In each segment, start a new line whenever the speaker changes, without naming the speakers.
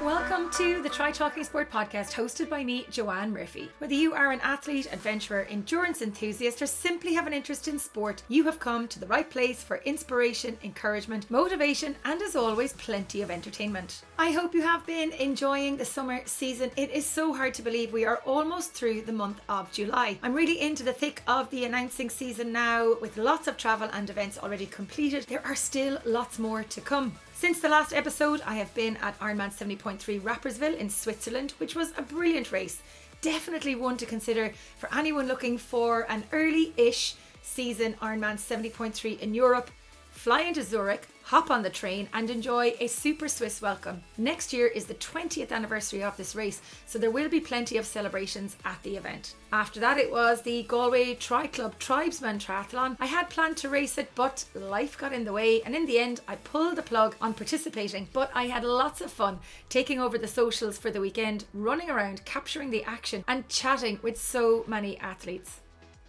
Welcome to the Try Talking Sport podcast hosted by me, Joanne Murphy. Whether you are an athlete, adventurer, endurance enthusiast, or simply have an interest in sport, you have come to the right place for inspiration, encouragement, motivation, and as always, plenty of entertainment. I hope you have been enjoying the summer season. It is so hard to believe we are almost through the month of July. I'm really into the thick of the announcing season now, with lots of travel and events already completed. There are still lots more to come. Since the last episode, I have been at IRONMAN 70.3 Rapperswil in Switzerland, which was a brilliant race. Definitely one to consider for anyone looking for an early-ish season IRONMAN 70.3 in Europe. Fly into Zurich, hop on the train and enjoy a super Swiss welcome. Next year is the 20th anniversary of this race, so there will be plenty of celebrations at the event. After that, it was the Galway Tri Club Tribesman Triathlon. I had planned to race it, but life got in the way, and in the end I pulled the plug on participating. But I had lots of fun taking over the socials for the weekend, running around, capturing the action and chatting with so many athletes.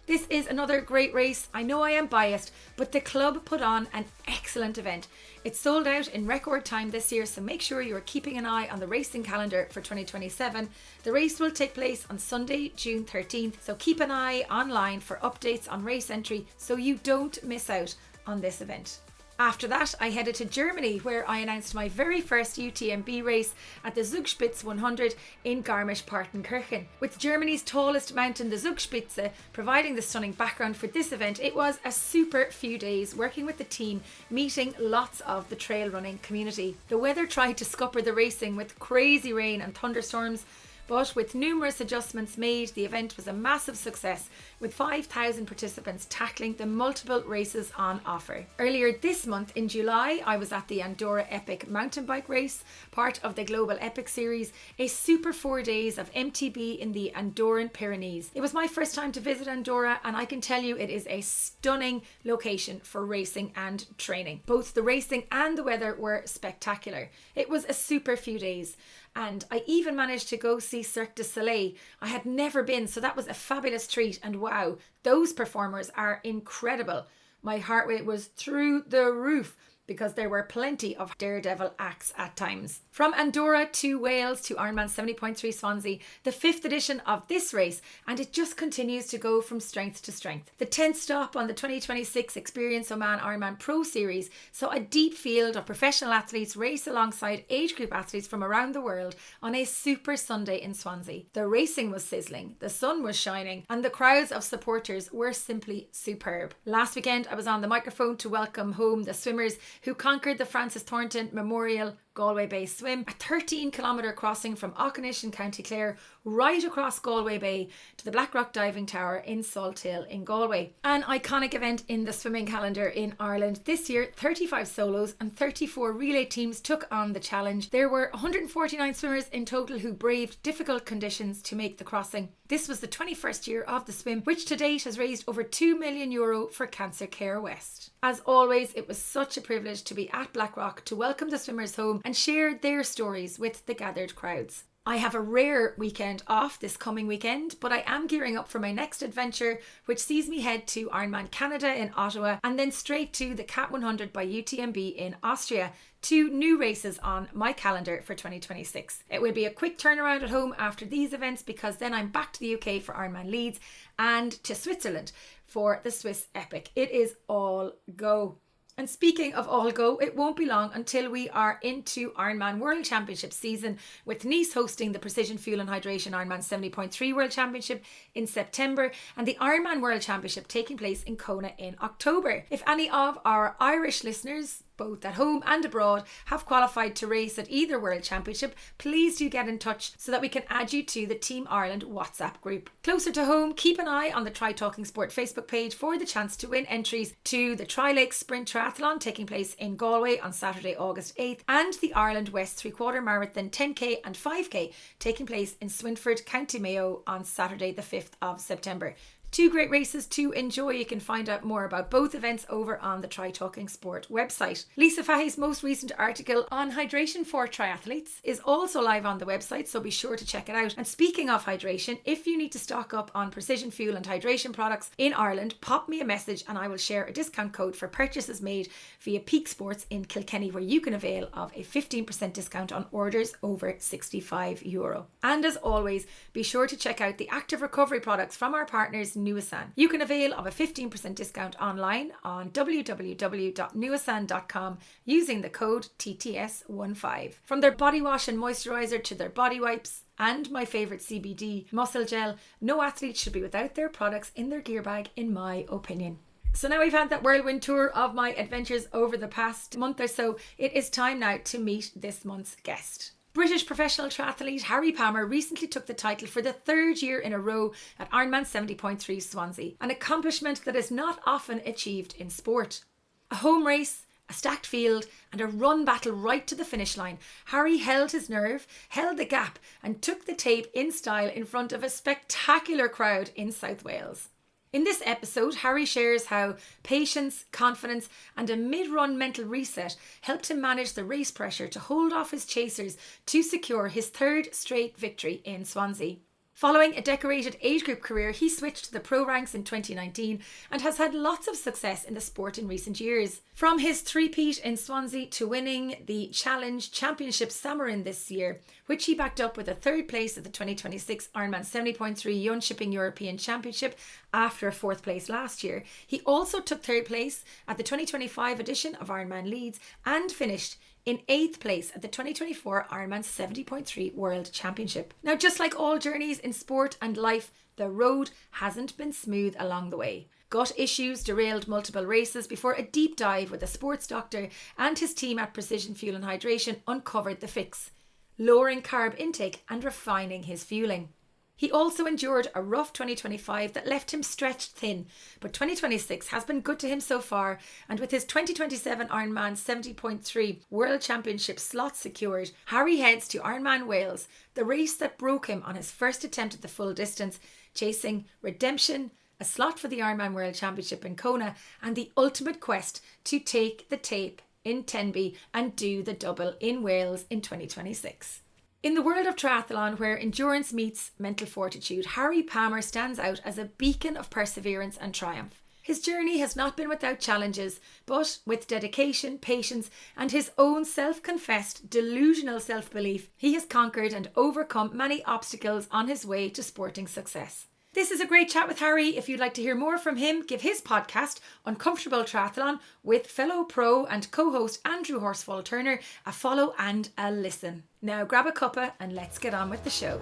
This is another great race. I know I am biased, but the club put on an excellent event. It sold out in record time this year, so make sure you are keeping an eye on the racing calendar for 2027. The race will take place on Sunday, June 13th, so keep an eye online for updates on race entry so you don't miss out on this event. After that, I headed to Germany, where I announced my very first UTMB race at the Zugspitze 100 in Garmisch-Partenkirchen. With Germany's tallest mountain, the Zugspitze, providing the stunning background for this event, it was a super few days working with the team, meeting lots of the trail running community. The weather tried to scupper the racing with crazy rain and thunderstorms, but with numerous adjustments made, the event was a massive success, with 5,000 participants tackling the multiple races on offer. Earlier this month in July, I was at the Andorra Epic mountain bike race, part of the Global Epic series, a super 4 days of MTB in the Andorran Pyrenees. It was my first time to visit Andorra, and I can tell you it is a stunning location for racing and training. Both the racing and the weather were spectacular. It was a super few days. And I even managed to go see Cirque du Soleil. I had never been, so that was a fabulous treat. And wow, those performers are incredible. My heart rate was through the roof because there were plenty of daredevil acts at times. From Andorra to Wales to IRONMAN 70.3 Swansea, the 5th edition of this race, and it just continues to go from strength to strength. The 10th stop on the 2026 Experience Oman Ironman Pro Series saw a deep field of professional athletes race alongside age group athletes from around the world on a super Sunday in Swansea. The racing was sizzling, the sun was shining, and the crowds of supporters were simply superb. Last weekend, I was on the microphone to welcome home the swimmers who conquered the Francis Thornton Memorial Galway Bay Swim, a 13-kilometre crossing from Auchinish in County Clare right across Galway Bay to the Blackrock Diving Tower in Salthill in Galway. An iconic event in the swimming calendar in Ireland. This year, 35 solos and 34 relay teams took on the challenge. There were 149 swimmers in total who braved difficult conditions to make the crossing. This was the 21st year of the swim, which to date has raised over €2 million for Cancer Care West. As always, it was such a privilege to be at Blackrock to welcome the swimmers home and share their stories with the gathered crowds. I have a rare weekend off this coming weekend, but I am gearing up for my next adventure, which sees me head to Ironman Canada in Ottawa and then straight to the Cat 100 by UTMB in Austria. 2 new races on my calendar for 2026. It will be a quick turnaround at home after these events because then I'm back to the UK for IRONMAN Leeds and to Switzerland for the Swiss Epic. It is all go. And speaking of all go, it won't be long until we are into IRONMAN World Championship season, with Nice hosting the Precision Fuel and Hydration IRONMAN 70.3 World Championship in September and the IRONMAN World Championship taking place in Kona in October. If any of our Irish listeners, both at home and abroad, have qualified to race at either World Championship, please do get in touch so that we can add you to the Team Ireland WhatsApp group. Closer to home, keep an eye on the Try Talking Sport Facebook page for the chance to win entries to the Tri-Lake Sprint Triathlon taking place in Galway on Saturday, August 8th, and the Ireland West 3/4 Marathon 10k and 5k taking place in Swinford, County Mayo on Saturday the 5th of September. Two great races to enjoy. You can find out more about both events over on the Try Talking Sport website. Lisa Fahey's most recent article on hydration for triathletes is also live on the website, so be sure to check it out. And speaking of hydration, if you need to stock up on precision fuel and hydration products in Ireland, pop me a message and I will share a discount code for purchases made via Peak Sports in Kilkenny, where you can avail of a 15% discount on orders over €65. And as always, be sure to check out the active recovery products from our partners Nuasan. You can avail of a 15% discount online on www.nuasan.com using the code TTS15. From their body wash and moisturizer to their body wipes and my favourite CBD muscle gel, no athlete should be without their products in their gear bag, in my opinion. So now we've had that whirlwind tour of my adventures over the past month or so, it is time now to meet this month's guest. British professional triathlete Harry Palmer recently took the title for the third year in a row at Ironman 70.3 Swansea, an accomplishment that is not often achieved in sport. A home race, a stacked field and a run battle right to the finish line, Harry held his nerve, held the gap and took the tape in style in front of a spectacular crowd in South Wales. In this episode, Harry shares how patience, confidence and a mid-run mental reset helped him manage the race pressure to hold off his chasers to secure his third straight victory in Swansea. Following a decorated age group career, he switched to the pro ranks in 2019 and has had lots of success in the sport in recent years. From his three-peat in Swansea to winning the Challenge Championship Samorin this year, which he backed up with a third place at the 2026 IRONMAN 70.3 Jönköping European Championship after a fourth place last year. He also took third place at the 2025 edition of IRONMAN Leeds and finished in 8th place at the 2024 IRONMAN 70.3 World Championship. Now, just like all journeys in sport and life, the road hasn't been smooth along the way. Gut issues derailed multiple races before a deep dive with a sports doctor and his team at Precision Fuel and Hydration uncovered the fix, lowering carb intake and refining his fueling. He also endured a rough 2025 that left him stretched thin, but 2026 has been good to him so far, and with his 2027 Ironman 70.3 World Championship slot secured, Harry heads to IRONMAN Wales, the race that broke him on his first attempt at the full distance, chasing redemption, a slot for the IRONMAN World Championship in Kona, and the ultimate quest to take the tape in Tenby and do the double in Wales in 2026. In the world of triathlon, where endurance meets mental fortitude, Harry Palmer stands out as a beacon of perseverance and triumph. His journey has not been without challenges, but with dedication, patience, and his own self-confessed delusional self-belief, he has conquered and overcome many obstacles on his way to sporting success. This is a great chat with Harry. If you'd like to hear more from him, give his podcast, Uncomfortable Triathlon, with fellow pro and co-host Andrew Horsfall-Turner a follow and a listen. Now grab a cuppa and let's get on with the show.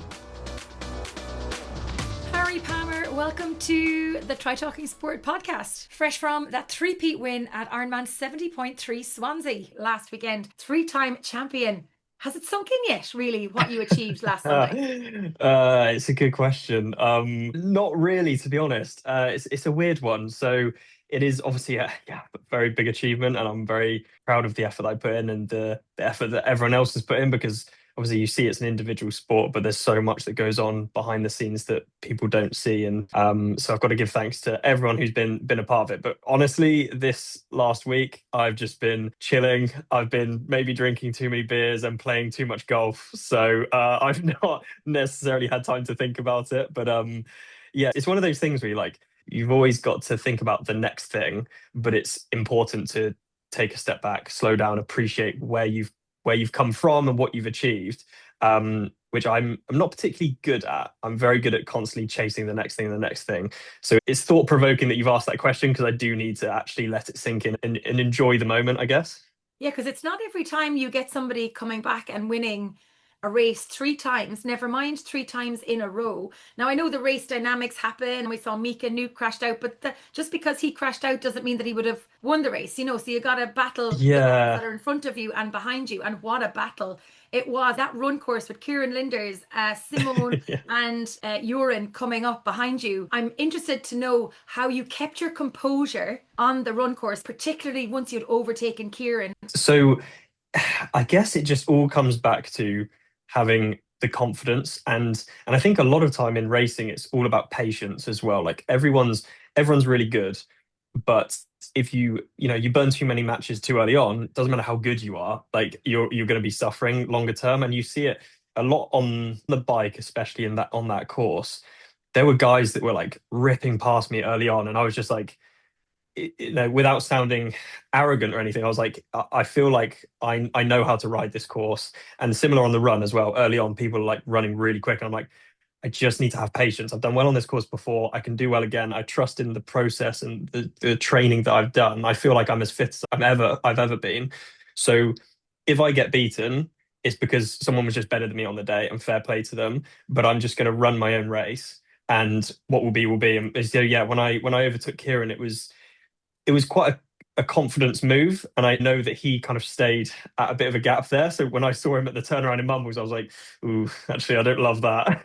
Harry Palmer, welcome to the Try Talking Sport podcast. Fresh from that three-peat win at Ironman 70.3 Swansea last weekend. Three-time champion. Has it sunk in yet, really, what you achieved last Sunday?
It's a good question. Not really, to be honest. It's a weird one. So it is obviously a very big achievement, and I'm very proud of the effort I put in and the effort that everyone else has put in, because obviously you see it's an individual sport, but there's so much that goes on behind the scenes that people don't see. And so I've got to give thanks to everyone who's been a part of it. But honestly, this last week, I've just been chilling. I've been maybe drinking too many beers and playing too much golf. So I've not necessarily had time to think about it. But yeah, it's one of those things where you've always got to think about the next thing, but it's important to take a step back, slow down, appreciate where you've come from and what you've achieved, which I'm not particularly good at. I'm very good at constantly chasing the next thing and the next thing. So it's thought-provoking that you've asked that question, because I do need to actually let it sink in and enjoy the moment, I guess.
Yeah, because it's not every time you get somebody coming back and winning a race three times, never mind three times in a row. Now, I know the race dynamics happen, and we saw Mika Nuke crashed out, but just because he crashed out doesn't mean that he would have won the race, so you got to battle the guys that are in front of you and behind you, and what a battle it was. That run course with Kieran Linders, Simone
Yeah.
and Uren coming up behind you. I'm interested to know how you kept your composure on the run course, particularly once you'd overtaken Kieran.
So I guess it just all comes back to having the confidence. And I think a lot of time in racing, it's all about patience as well. Like everyone's really good, but if you burn too many matches too early on, it doesn't matter how good you are, like you're going to be suffering longer term. And you see it a lot on the bike, especially in that on that course. There were guys that were like ripping past me early on, and I was just like, without sounding arrogant or anything, I was like, I feel like I know how to ride this course. And similar on the run as well. Early on, people are like running really quick, and I'm like, I just need to have patience. I've done well on this course before. I can do well again. I trust in the process and the training that I've done. I feel like I'm as fit as I've ever been. So if I get beaten, it's because someone was just better than me on the day, and fair play to them. But I'm just going to run my own race, and what will be will be. And so yeah, when I overtook Kieran, it was quite a confidence move. And I know that he kind of stayed at a bit of a gap there. So when I saw him at the turnaround in Mumbles, I was like, ooh, actually, I don't love that.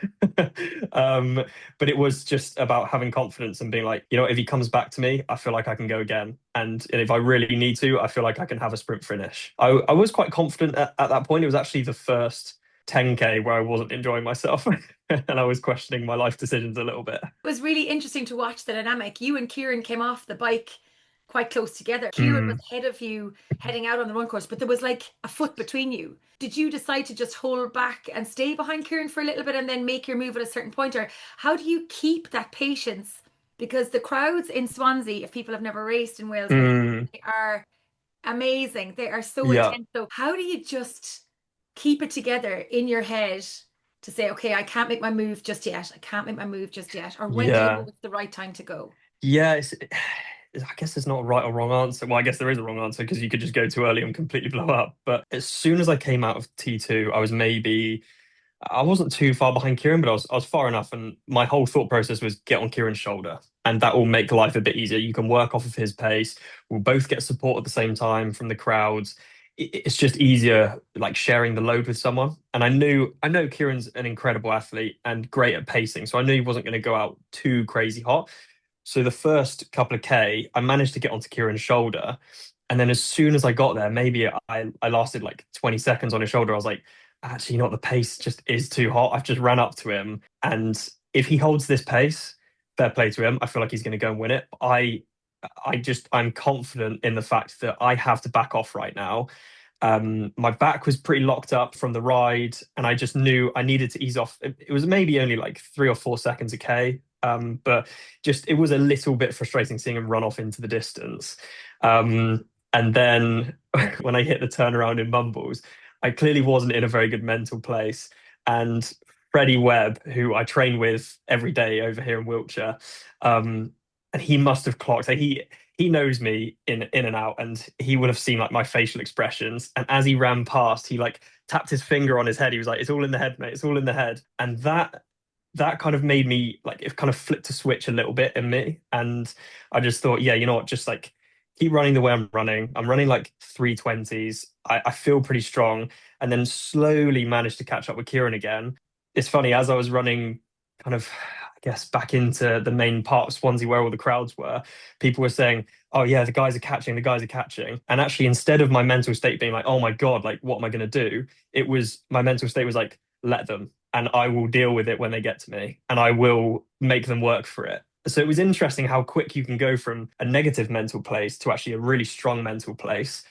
But it was just about having confidence and being like, if he comes back to me, I feel like I can go again. And if I really need to, I feel like I can have a sprint finish. I was quite confident at that point. It was actually the first 10K where I wasn't enjoying myself and I was questioning my life decisions a little bit.
It was really interesting to watch the dynamic. You and Kieran came off the bike quite close together. Kieran was
Mm.
ahead of you heading out on the run course, but there was like a foot between you. Did you decide to just hold back and stay behind Kieran for a little bit and then make your move at a certain point? Or how do you keep that patience? Because the crowds in Swansea, if people have never raced in Wales,
Mm.
they are amazing. They are so
Yeah.
intense. So how do you just keep it together in your head to say, okay, I can't make my move just yet. I can't make my move just yet. Or when do you know
Yeah.
it's the right time to go?
Yeah, I guess there's not a right or wrong answer. Well, I guess there is a wrong answer because you could just go too early and completely blow up. But as soon as I came out of T2, I wasn't too far behind Kieran, but I was far enough. And my whole thought process was get on Kieran's shoulder. And that will make life a bit easier. You can work off of his pace. We'll both get support at the same time from the crowds. It's just easier like sharing the load with someone. And I know Kieran's an incredible athlete and great at pacing. So I knew he wasn't going to go out too crazy hot. So the first couple of K, I managed to get onto Kieran's shoulder. And then as soon as I got there, maybe I lasted like 20 seconds on his shoulder. I was like, actually, the pace just is too hot. I've just ran up to him. And if he holds this pace, fair play to him. I feel like he's going to go and win it. I'm confident in the fact that I have to back off right now. My back was pretty locked up from the ride, and I just knew I needed to ease off. It was maybe only like 3 or 4 seconds a K, but just it was a little bit frustrating seeing him run off into the distance. And then when I hit the turnaround in Mumbles, I clearly wasn't in a very good mental place. And Freddie Webb, who I train with every day over here in Wiltshire, um, and he must have clocked. So he knows me in and out, and he would have seen like my facial expressions. And as he ran past, he like tapped his finger on his head. He was like, "It's all in the head, mate. It's all in the head." And that kind of made me like it kind of flipped a switch a little bit in me. And I just thought, yeah, you know what, just like keep running the way I'm running. I'm running like 320s. I feel pretty strong. And then slowly managed to catch up with Kieran again. It's funny, as I was running kind of, I guess, back into the main part of Swansea where all the crowds were, people were saying, oh yeah, the guys are catching, the guys are catching. And actually, instead of my mental state being like, oh my God, like what am I going to do? It was my mental state was like, let them, and I will deal with it when they get to me, and I will make them work for it. So it was interesting how quick you can go from a negative mental place to actually a really strong mental place.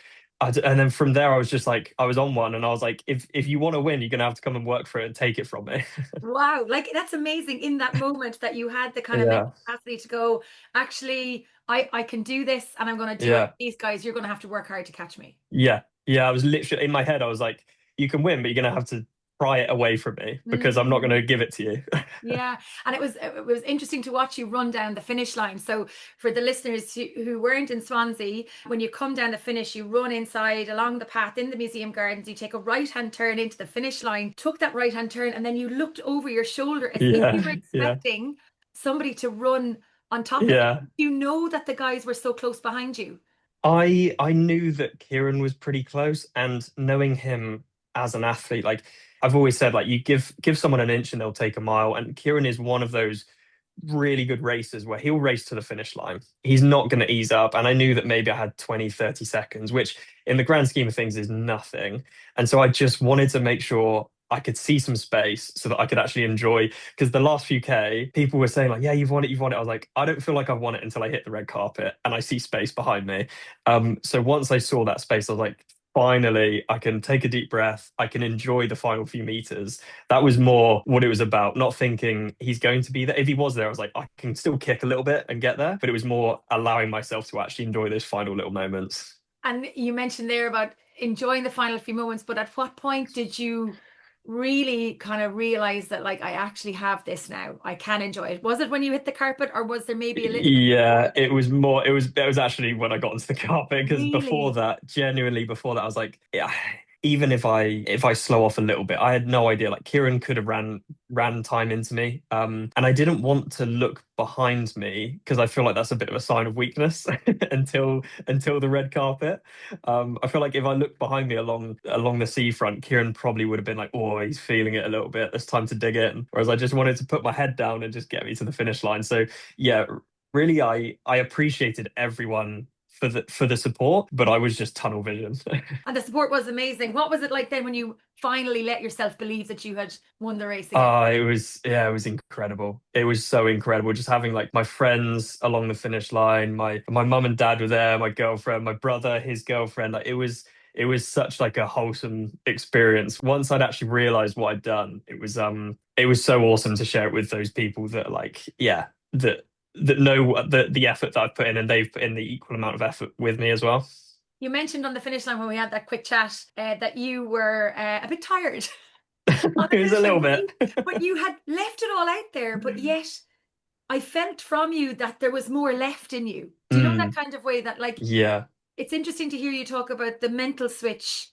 And then from there, I was just like, I was on one, and I was like, if you want to win, you're gonna have to come and work for it and take it from me.
Wow, like that's amazing in that moment that you had the kind of mental
Yeah,
capacity to go, actually, I can do this and I'm going to do it.
yeah,
These guys, you're going to have to work hard to catch me.
yeah, yeah. I was literally in my head. I was like, you can win, but you're gonna have to pry it away from me because I'm not gonna
Mm.
give it to you.
Yeah, and it was interesting to watch you run down the finish line. So for the listeners who weren't in Swansea, when you come down the finish, you run inside along the path in the museum gardens. You take a right-hand turn into the finish line, took that right-hand turn, and then you looked over your shoulder as if you
Yeah,
were
yeah,
expecting somebody to run on top of you.
yeah.
You know that the guys were so close behind you.
I knew that Kieran was pretty close, and knowing him as an athlete, like I've always said, like you give someone an inch and they'll take a mile. And Kieran is one of those really good racers where he'll race to the finish line. He's not going to ease up. And I knew that maybe I had 20, 30 seconds, which in the grand scheme of things is nothing. And so I just wanted to make sure I could see some space so that I could actually enjoy. Because the last few K, people were saying like, "Yeah, you've won it, you've won it." I was like, I don't feel like I've won it until I hit the red carpet and I see space behind me. So once I saw that space, I was like, finally, I can take a deep breath. I can enjoy the final few meters. That was more what it was about, not thinking he's going to be there. If he was there, I was like, I can still kick a little bit and get there. But it was more allowing myself to actually enjoy those final little moments.
And you mentioned there about enjoying the final few moments, but at what point did you really kind of realize that like I actually have this now? I can enjoy it. Was it when you hit the carpet, or was there maybe a little bit
Yeah,
before
it
then?
was more. It was actually when I got into the carpet because before
Really?
that, genuinely before that, I was like, yeah. Even if I slow off a little bit, I had no idea. Like Kieran could have ran time into me, and I didn't want to look behind me because I feel like that's a bit of a sign of weakness until the red carpet. I feel like if I looked behind me along the seafront, Kieran probably would have been like, "Oh, he's feeling it a little bit. It's time to dig in." Whereas I just wanted to put my head down and just get me to the finish line. So yeah, really, I appreciated everyone for the support, but I was just tunnel vision.
And the support was amazing. What was it like then when you finally let yourself believe that you had won the race again?
It was incredible. It was so incredible. Just having like my friends along the finish line, my mum and dad were there, my girlfriend, my brother, his girlfriend. Like it was such like a wholesome experience. Once I'd actually realized what I'd done, it was so awesome to share it with those people that like, yeah, that know the effort that I've put in and they've put in the equal amount of effort with me as well.
You mentioned on the finish line when we had that quick chat that you were a bit tired on the
It was a
finish line,
little
but
bit.
you had left it all out there, but yet I felt from you that there was more left in you. Do you know that
Mm,
kind of way that like
yeah,
it's interesting to hear you talk about the mental switch,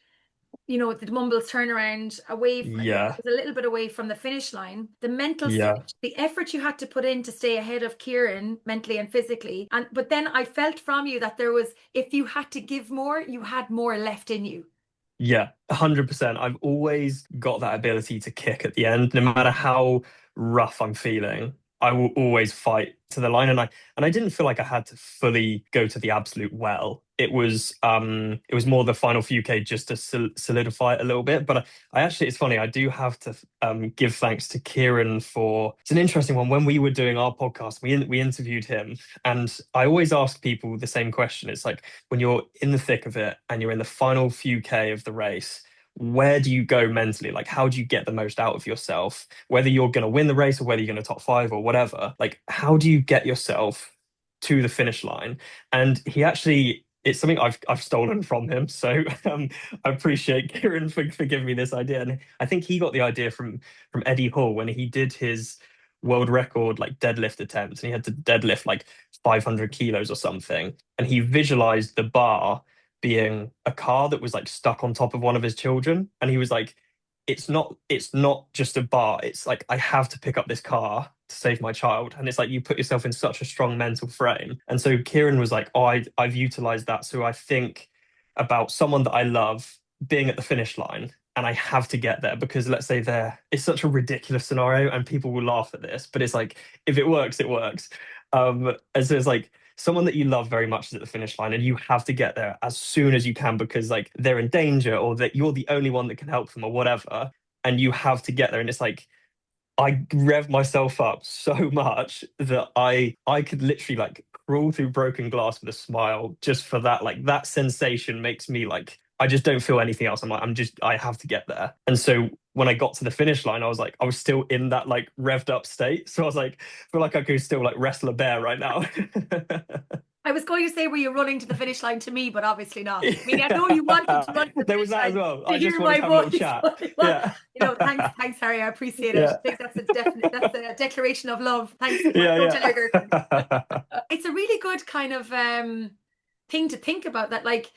the Mumbles turnaround away from, it
yeah,
was a little bit away from the finish line, the mental
yeah.
switch, the effort you had to put in to stay ahead of Kieran mentally and physically. And but then I felt from you that there was, if you had to give more, you had more left in you.
Yeah, 100%. I've always got that ability to kick at the end, no matter how rough I'm feeling. I will always fight to the line, and I didn't feel like I had to fully go to the absolute well. It was more the final few K just to solidify it a little bit. But I actually, it's funny. I do have to give thanks to Kieran for. It's an interesting one. When we were doing our podcast, we interviewed him, and I always ask people the same question. It's like when you're in the thick of it and you're in the final few K of the race, where do you go mentally? Like, how do you get the most out of yourself? Whether you're going to win the race or whether you're going to top five or whatever, like, how do you get yourself to the finish line? And he actually, it's something I've stolen from him. So I appreciate Kieran for giving me this idea. And I think he got the idea from Eddie Hall when he did his world record like deadlift attempts and he had to deadlift like 500 kilos or something. And he visualized the bar being a car that was like stuck on top of one of his children. And he was like, it's not just a bar. It's like I have to pick up this car to save my child. And it's like you put yourself in such a strong mental frame. And so Kieran was like, oh, I've utilized that. So I think about someone that I love being at the finish line and I have to get there because let's say there it's such a ridiculous scenario and people will laugh at this, but it's like if it works, it works. And so it's like someone that you love very much is at the finish line and you have to get there as soon as you can because like they're in danger or that you're the only one that can help them or whatever, and you have to get there. And it's like I rev myself up so much that I could literally like crawl through broken glass with a smile just for that. Like that sensation makes me like I just don't feel anything else. I'm like I have to get there. And so when I got to the finish line, I was like I was still in that like revved up state. So I was like I feel like I could still like wrestle a bear right now.
I was going to say, were you running to the finish line to me, but obviously not. I mean, I know you wanted to run to the
There was
finish
that as
line
well.
to
I just
hear
wanted
my
to have a little
voice.
chat.
Well,
Yeah.
thanks, Harry. I appreciate it.
Yeah.
I think that's a definite, that's a declaration of love. Thanks. Don't tell
Yeah,
your girlfriend.
yeah.
It's a really good kind of thing to think about that, like,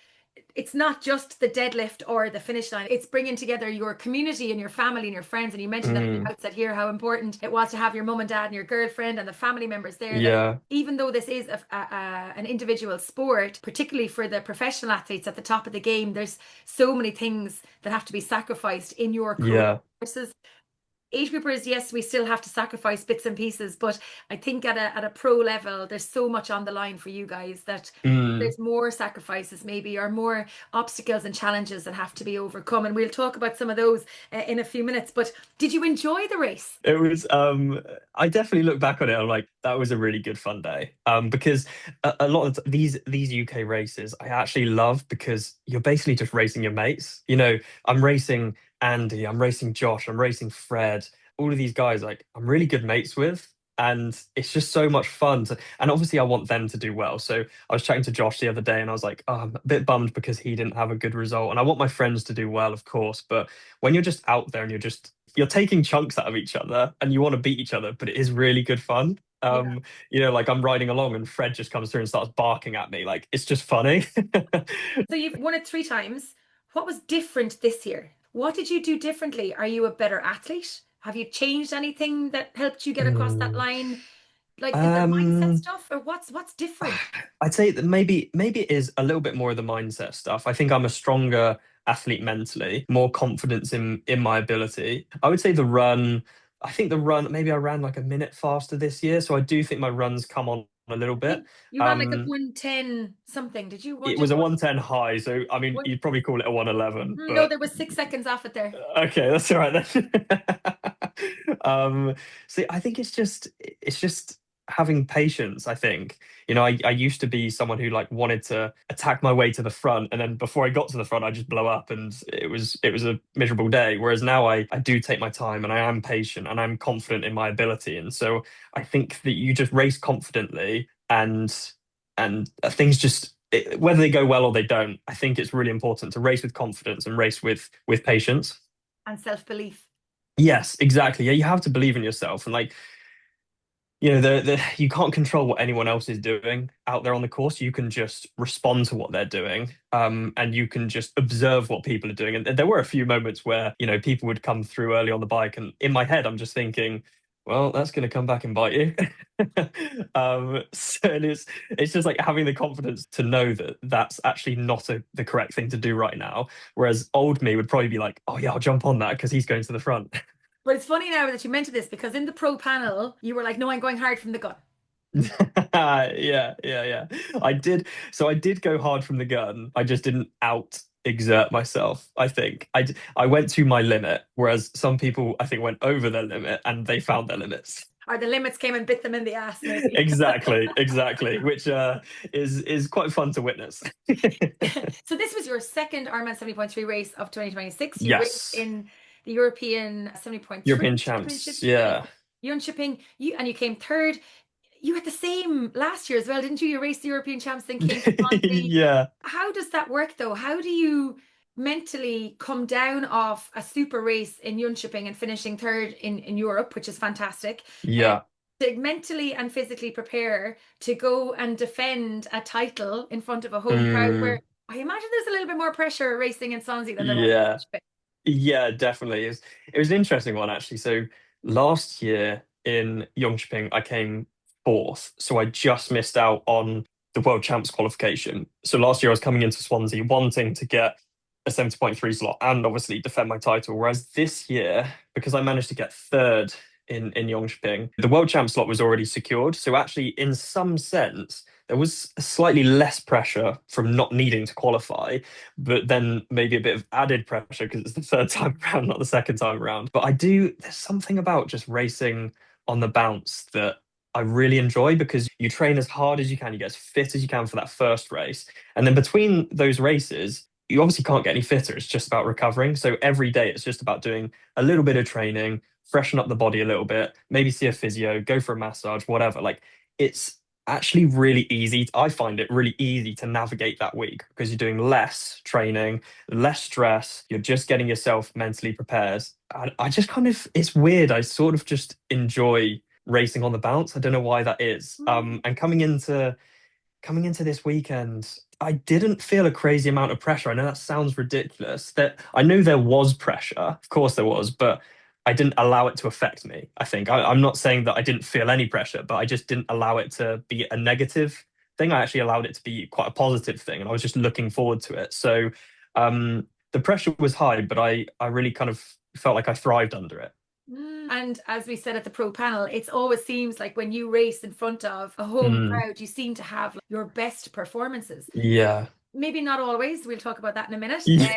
it's not just the deadlift or the finish line, it's bringing together your community and your family and your friends. And you mentioned that at the
Mm,
outset here, how important it was to have your mum and dad and your girlfriend and the family members there, that
yeah,
even though this is an individual sport, particularly for the professional athletes at the top of the game, there's so many things that have to be sacrificed in your
yeah.
courses. age groupers, yes, we still have to sacrifice bits and pieces, but I think at a pro level, there's so much on the line for you guys that
Mm.
there's more sacrifices maybe, or more obstacles and challenges that have to be overcome. And we'll talk about some of those in a few minutes. But did you enjoy the race?
It was I definitely look back on it, I'm like, that was a really good fun day. Because a lot of these UK races I actually love because you're basically just racing your mates. I'm racing Andy, I'm racing Josh, I'm racing Fred, all of these guys like I'm really good mates with. And it's just so much fun and obviously I want them to do well. So I was chatting to Josh the other day and I was like, oh, I'm a bit bummed because he didn't have a good result. And I want my friends to do well, of course. But when you're just out there and you're taking chunks out of each other and you want to beat each other, but it is really good fun.
Yeah.
Like I'm riding along and Fred just comes through and starts barking at me. Like it's just funny.
So you've won it three times. What was different this year? What did you do differently? Are you a better athlete? Have you changed anything that helped you get across that
Mm,
line? Like, is it mindset
um,
stuff, or what's different?
I'd say that maybe it is a little bit more of the mindset stuff. I think I'm a stronger athlete mentally, more confidence in my ability. I would say the run. I think the run. Maybe I ran like a minute faster this year, so I do think my runs come on a little
I
bit.
think you ran like a
Um,
110 something. Did you? What
it
did
was a
one?
110 high, so I mean
One
you'd probably call it a 111,
no,
but
there was 6 seconds off it there.
okay, that's all right then. See, I think it's just having patience, I think. I used to be someone who like wanted to attack my way to the front, and then before I got to the front, I just blow up and it was a miserable day. Whereas now I do take my time and I am patient and I'm confident in my ability. And so I think that you just race confidently and things just whether they go well or they don't, I think it's really important to race with confidence and race with patience.
And self-belief.
Yes, exactly. Yeah, you have to believe in yourself, and like you can't control what anyone else is doing out there on the course. You can just respond to what they're doing, and you can just observe what people are doing. And there were a few moments where people would come through early on the bike, and in my head, I'm just thinking, well, that's going to come back and bite you. So it's just like having the confidence to know that that's actually not the correct thing to do right now. Whereas old me would probably be like, oh yeah, I'll jump on that because he's going to the front.
But it's funny now that you mentioned this because in the pro panel, you were like, no, I'm going hard from the gun.
Yeah, yeah, yeah. I did. So I did go hard from the gun. I just didn't out exert myself. I think I went to my limit, whereas some people I think went over their limit and they found their limits.
Or the limits came and bit them in the ass, maybe.
Exactly, exactly. Which is quite fun to witness.
So this was your second Ironman 70.3 race of 2026. You raced
Yes,
in the European 70.3
European champs.
Championships,
Yeah,
Jönköping, and you came third. You had the same last year as well, didn't you? You raced the European champs, then came to Swansea.
yeah,
How does that work though? How do you mentally come down off a super race in Jönköping and finishing third in Europe, which is fantastic, and
yeah.
to mentally and physically prepare to go and defend a title in front of a home crowd where
Mm,
I imagine there's a little bit more pressure racing in Swansea than there was in
yeah.
Jönköping.
Yeah, definitely. It was an interesting one actually. So last year in Jönköping, I came fourth. So I just missed out on the World Champs qualification. So last year I was coming into Swansea wanting to get a 70.3 slot and obviously defend my title. Whereas this year, because I managed to get third in Jönköping, the World Champ slot was already secured. So actually, in some sense, there was slightly less pressure from not needing to qualify, but then maybe a bit of added pressure because it's the third time around, not the second time around. But there's something about just racing on the bounce that I really enjoy because you train as hard as you can, you get as fit as you can for that first race. And then between those races, you obviously can't get any fitter. It's just about recovering. So every day it's just about doing a little bit of training, freshen up the body a little bit, maybe see a physio, go for a massage, whatever. Like it's actually really easy. I find it really easy to navigate that week because you're doing less training, less stress. You're just getting yourself mentally prepared. I just kind of, it's weird. I sort of just enjoy racing on the bounce. I don't know why that is.
Mm.
And coming into this weekend, I didn't feel a crazy amount of pressure. I know that sounds ridiculous. That I know there was pressure, of course there was, but I didn't allow it to affect me. I think I'm not saying that I didn't feel any pressure, but I just didn't allow it to be a negative thing. I actually allowed it to be quite a positive thing, and I was just looking forward to it. So the pressure was high, but I really kind of felt like I thrived under it.
And as we said at the pro panel, it always seems like when you race in front of a home
Mm,
crowd, you seem to have like, your best performances.
yeah.
Maybe not always. We'll talk about that in a minute.
Yeah.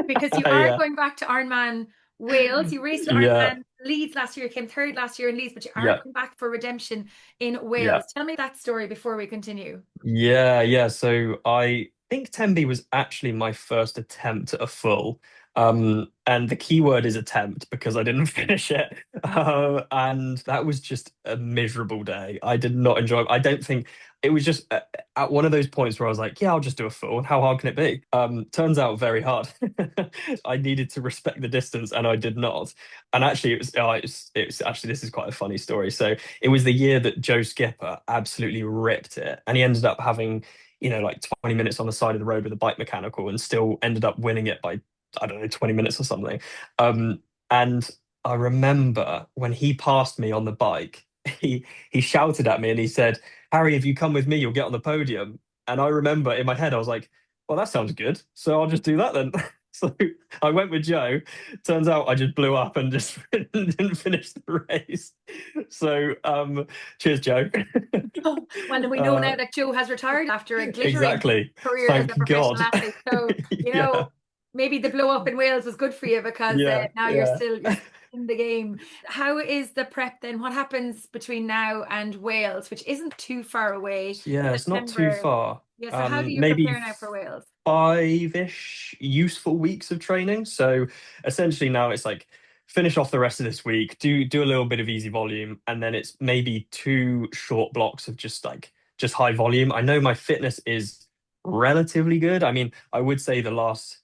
Because you are
Yeah.
going back to Ironman Wales. You raced at
Yeah.
Ironman Leeds last year, came third last year in Leeds, but you are
Yeah.
going back for redemption in
Yeah.
Wales. Tell me that story before we continue.
Yeah, yeah. So I think Tenby was actually my first attempt at a full. And the key word is attempt because I didn't finish it. And that was just a miserable day. I did not enjoy it. I don't think it was just at one of those points where I was like, yeah, I'll just do a full. How hard can it be? Turns out very hard. I needed to respect the distance and I did not. And actually, it was actually, this is quite a funny story. So it was the year that Joe Skipper absolutely ripped it, and he ended up having, like 20 minutes on the side of the road with a bike mechanical, and still ended up winning it by, I don't know, 20 minutes or something. And I remember when he passed me on the bike, he shouted at me and he said, "Harry, if you come with me, you'll get on the podium." And I remember in my head, I was like, "Well, that sounds good, so I'll just do that then." So I went with Joe. Turns out I just blew up and just didn't finish the race. So cheers, Joe.
Oh, well, and we know
uh,
now that Joe has retired after a glittering
exactly.
career as a
Thank
professional
God.
athlete. So,
Yeah.
maybe the blow up in Wales was good for you because
Yeah.
now
Yeah.
you're still in the game. How is the prep then? What happens between now and Wales, which isn't too far away?
Yeah, it's not too
September.
far.
Yeah, so how do you
Maybe
prepare now for Wales?
five-ish useful weeks of training. So essentially now it's like finish off the rest of this week, do a little bit of easy volume, and then it's maybe two short blocks of just high volume. I know my fitness is relatively good. I mean, I would say the last,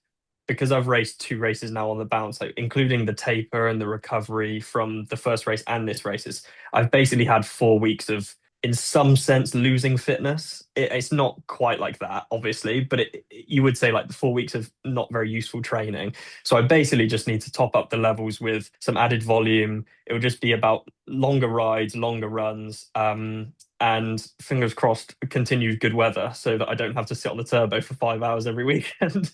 because I've raced two races now on the bounce, like including the taper and the recovery from the first race and this races, I've basically had 4 weeks of, in some sense, losing fitness. It's not quite like that, obviously, but you would say like the 4 weeks of not very useful training. So I basically just need to top up the levels with some added volume. It will just be about longer rides, longer runs, and fingers crossed, continued good weather so that I don't have to sit on the turbo for 5 hours every weekend.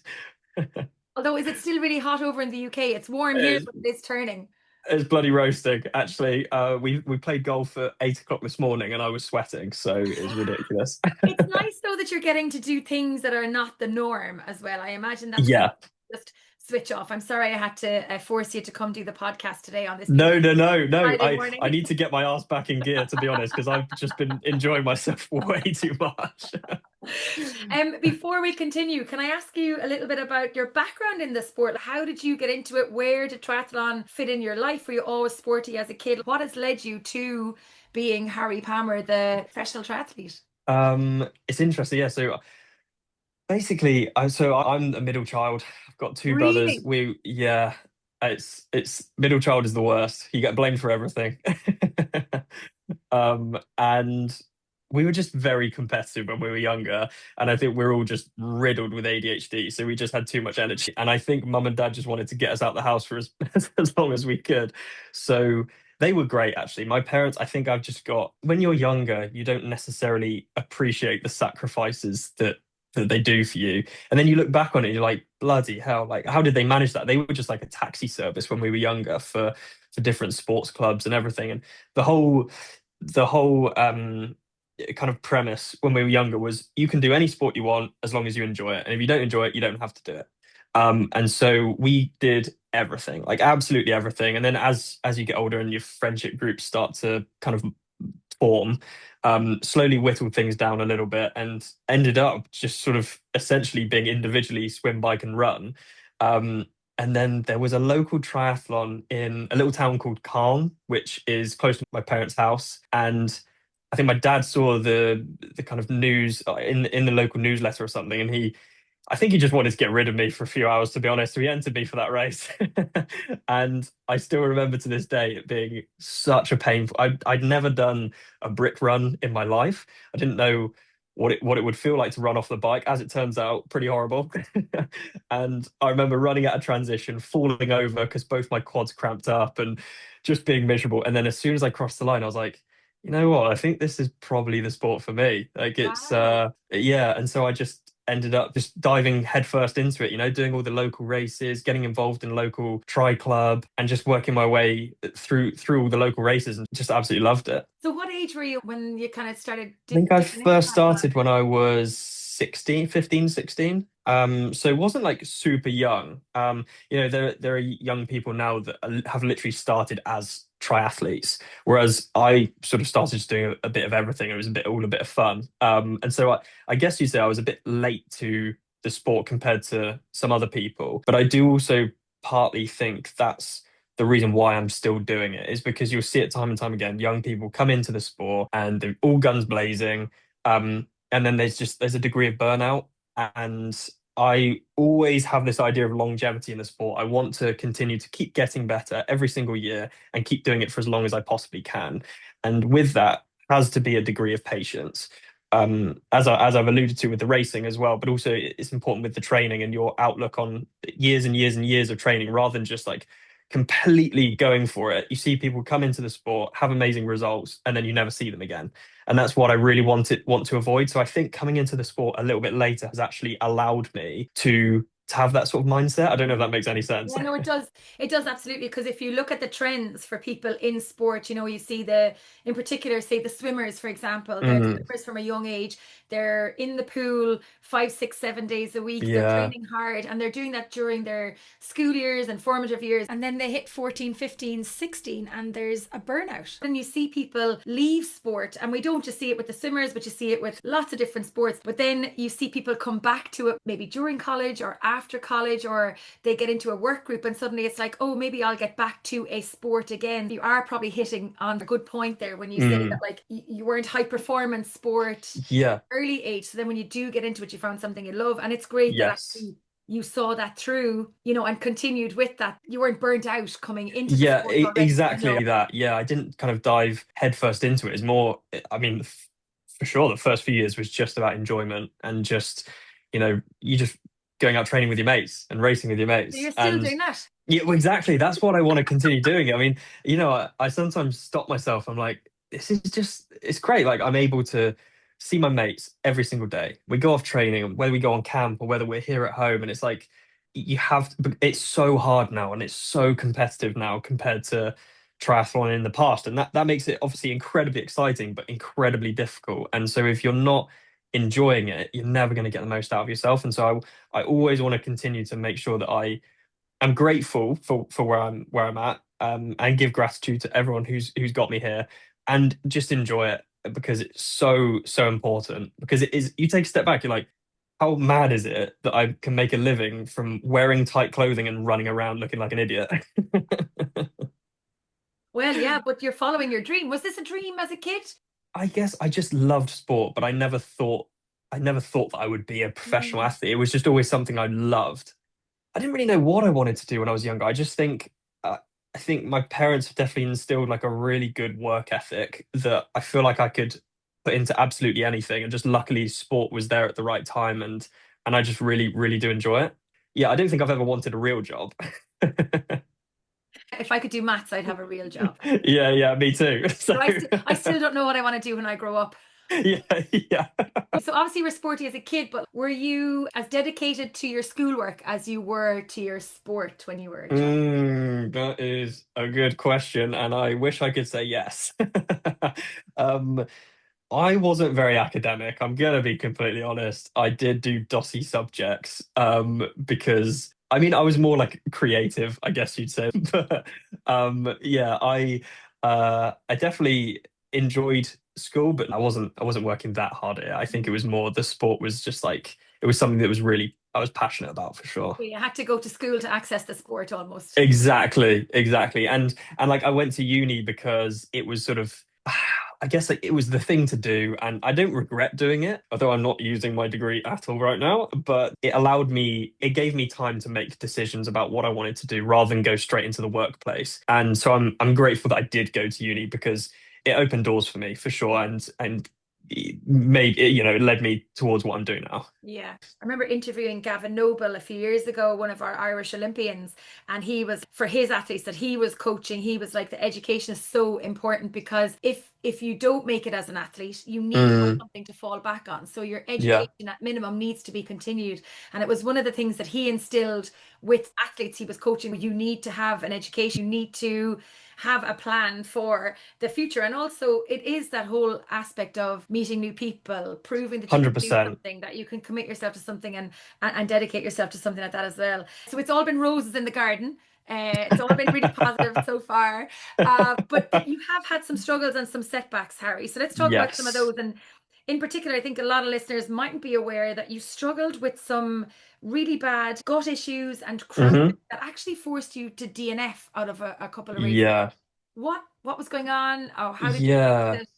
Although, is it still really hot over in the UK? It's warm here,
It's,
but it is turning.
it's bloody roasting, actually. We played golf at 8 o'clock this morning and I was sweating, so it was ridiculous.
It's nice though that you're getting to do things that are not the norm as well. I imagine that's
Yeah.
just switch off. I'm sorry I had to force you to come do the podcast today on this
No, no,
beautiful
no, no.
Friday
I
morning.
need to get my ass back in gear, to be honest, because I've just been enjoying myself way too much.
Before we continue, can I ask you a little bit about your background in the sport? How did you get into it? Where did triathlon fit in your life? Were you always sporty as a kid? What has led you to being Harry Palmer, the professional triathlete?
It's interesting. Yeah. So basically, I'm a middle child. I've got two brothers.
Really?
Yeah, it's middle child is the worst. You get blamed for everything. And we were just very competitive when we were younger, and I think we're all just riddled with ADHD. So we just had too much energy, and I think mum and dad just wanted to get us out the house for as as long as we could. So they were great, actually. My parents, I think I've just got, when you're younger, you don't necessarily appreciate the sacrifices that they do for you. And then you look back on it and you're like, bloody hell, like how did they manage that? They were just like a taxi service when we were younger for different sports clubs and everything. And the whole kind of premise when we were younger was you can do any sport you want as long as you enjoy it. And if you don't enjoy it, you don't have to do it. And so we did everything, like absolutely everything. And then as you get older and your friendship groups start to kind of form, slowly whittled things down a little bit and ended up just sort of essentially being individually swim, bike, and run. Um, and then there was a local triathlon in a little town called Calne, which is close to my parents' house. And I think my dad saw the kind of news in the local newsletter or something, and I think he just wanted to get rid of me for a few hours, to be honest. So he entered me for that race. And I still remember to this day it being such a painful. I'd never done a brick run in my life. I didn't know what it would feel like to run off the bike. As it turns out, pretty horrible. And I remember running at a transition, falling over because both my quads cramped up and just being miserable. And then as soon as I crossed the line, I was like, you know what? I think this is probably the sport for me. Like it's
Wow.
yeah. And so I just ended up just diving headfirst into it, doing all the local races, getting involved in local tri club, and just working my way through all the local races, and just absolutely loved it.
So what age were you when you kind of started
I think I
dipping into
first
triathlon?
started when I was 16, 15, 16. So it wasn't like super young. There are young people now that have literally started as triathletes, whereas I sort of started just doing a bit of everything. It was all a bit of fun. And so I guess you say I was a bit late to the sport compared to some other people, but I do also partly think that's the reason why I'm still doing it is because you'll see it time and time again. Young people come into the sport and they're all guns blazing. And then there's a degree of burnout. And I always have this idea of longevity in the sport. I want to continue to keep getting better every single year and keep doing it for as long as I possibly can. And with that has to be a degree of patience. As I've alluded to with the racing as well, but also it's important with the training and your outlook on years and years and years of training rather than just like completely going for it. You see people come into the sport, have amazing results, and then you never see them again. And that's what I really want to avoid. So I think coming into the sport a little bit later has actually allowed me to have that sort of mindset. I don't know if that makes any sense.
Yeah, no, it does. It does absolutely. Because if you look at the trends for people in sport, you see in particular, say the swimmers, for example, they're
Mm,
swimmers from a young age. They're in the pool 5, 6, 7 days a week. They're
yeah,
training hard and they're doing that during their school years and formative years. And then they hit 14, 15, 16 and there's a burnout. And you see people leave sport, and we don't just see it with the swimmers, but you see it with lots of different sports. But then you see people come back to it maybe during college or after college, or they get into a work group and suddenly it's like, oh, maybe I'll get back to a sport again. You are probably hitting on a good point there when you say that
mm,
like you weren't high performance sport
yeah,
early age. So then when you do get into it, you found something you love. And it's great that
yes.
actually you saw that through, and continued with that. You weren't burnt out coming into the
Yeah,
sport already.
exactly that. Yeah, I didn't kind of dive headfirst into it. It's more, I mean, for sure, the first few years was just about enjoyment and just, you just going out training with your mates and racing with your
So
mates.
you're still
And
doing that.
yeah, well, exactly. That's what I want to continue doing. I mean, I sometimes stop myself. I'm like, this is just, it's great. Like, I'm able to see my mates every single day. We go off training, whether we go on camp or whether we're here at home. And it's like, it's so hard now and it's so competitive now compared to triathlon in the past. And that makes it obviously incredibly exciting, but incredibly difficult. And so if you're not enjoying it, you're never going to get the most out of yourself. And so I always want to continue to make sure that I'm grateful for where I'm at, and give gratitude to everyone who's got me here, and just enjoy it because it's so important. Because it is, you take a step back, you're like, how mad is it that I can make a living from wearing tight clothing and running around looking like an idiot?
Well, yeah, but you're following your dream. Was this a dream as a kid?
I guess I just loved sport, but I never thought that I would be a professional
Mm.
athlete. It was just always something I loved. I didn't really know what I wanted to do when I was younger. I think my parents have definitely instilled like a really good work ethic that I feel like I could put into absolutely anything. And just luckily sport was there at the right time, and I just really, really do enjoy it. Yeah, I don't think I've ever wanted a real job.
If I could do maths, I'd have a real job.
Yeah, yeah, me too. So
But I still don't know what I want to do when I grow up.
yeah, yeah.
So obviously you were sporty as a kid, but were you as dedicated to your schoolwork as you were to your sport when you were a child?
That is a good question, and I wish I could say yes. Um, I wasn't very academic. I'm gonna be completely honest. I did do DOSy subjects, because I mean I was more like creative, I guess you'd say. But yeah, I definitely enjoyed school, but I wasn't working that hard at it. I think it was more the sport was just like it was something that was really I was passionate about for sure.
So you had to go to school to access the sport almost.
Exactly, exactly. And like I went to uni because it was sort of I guess like it was the thing to do, and I don't regret doing it, although I'm not using my degree at all right now, but it gave me time to make decisions about what I wanted to do rather than go straight into the workplace. And so I'm grateful that I did go to uni because it opened doors for me for sure, and it it led me towards what I'm doing now.
Yeah. I remember interviewing Gavin Noble a few years ago, one of our Irish Olympians, and he was, for his athletes that he was coaching, he was like, the education is so important because if if you don't make it as an athlete, you need to have
Mm,
something to fall back on. So your
yeah,
education at minimum needs to be continued. And it was one of the things that he instilled with athletes he was coaching. You need to have an education, you need to have a plan for the future. And also, it is that whole aspect of meeting new people, proving that you can do
100%.
something, that you can commit yourself to something, and dedicate yourself to something like that as well. So it's all been roses in the garden. It's all been really positive so far. But you have had some struggles and some setbacks, Harry. So let's talk about some of
Yes.
those. And in particular, I think a lot of listeners mightn't be aware that you struggled with some really bad gut issues and cramps
Hmm.
that actually forced you to DNF out of a couple of races.
Yeah.
What was going on? Oh, how did you
Yeah.
fix it?